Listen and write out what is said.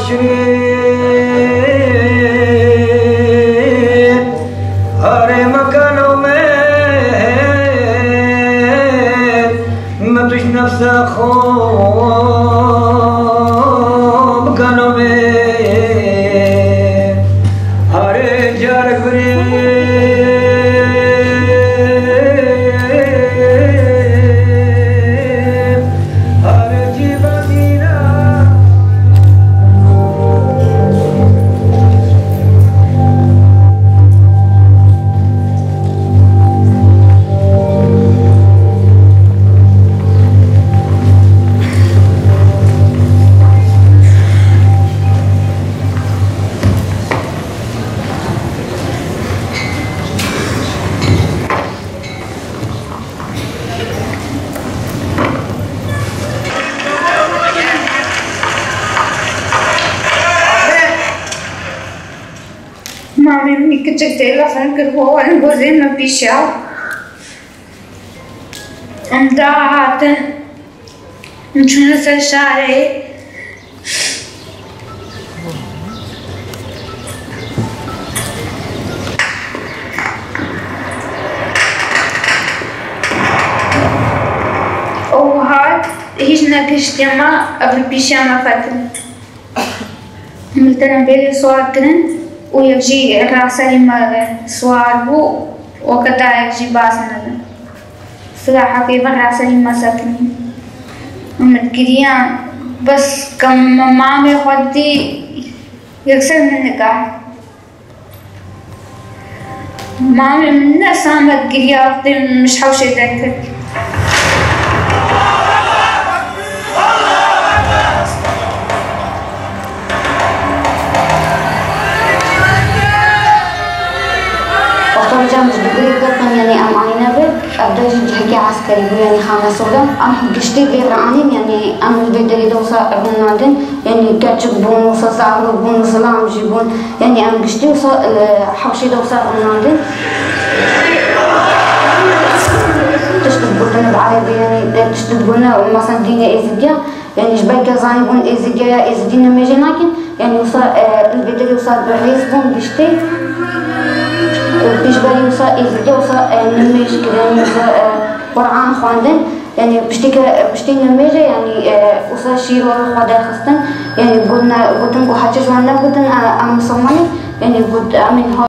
24 हरे मकानों में मैं तुझ नफ्स खूब गानों में हरे जार गुरे हरे जीवनीना Mami, mică ce te la fel că ho, în goze mă pișeau. Îmi dat niciunul să-și وهاد هيجنا كشتما قبل بيشاما فترة ملتنا بيلي صور كرن ويجي راسي ما صور بو وكتا يجي باسنا صراحة في راسي ما سكني ومتكريان بس كم مامي خدي يكسر من نقاح مامي من الناس عمت كريان مش حوشي ذكر جامد بقولي قطن يعني أم عينا بيت أبدأ حكي عسكري يعني خامس سودا أم قشتي غير عنين يعني أم البدري دوسا أبون نادن يعني كاتشب بون وصا سعر بون سلام جيبون يعني أم قشتي وصا حوشي دوسا أبون نادن تشتغل بولنا بالعربي يعني تشتغل بولنا مثلا دينا إيزيديا يعني جبال كزاني بون إيزيديا يا إيزيدينا ميجي لكن يعني وصا البدري وصا بالرئيس بون قشتي بيجبري وصا إيزيديا وصا نميج كده وصا قرآن خواندن يعني بشتي نميجة يعني وصا شيرو خوادا خستن يعني قلتن وحاجة جوانا قلتن أم صماني يعني قلت أمين هو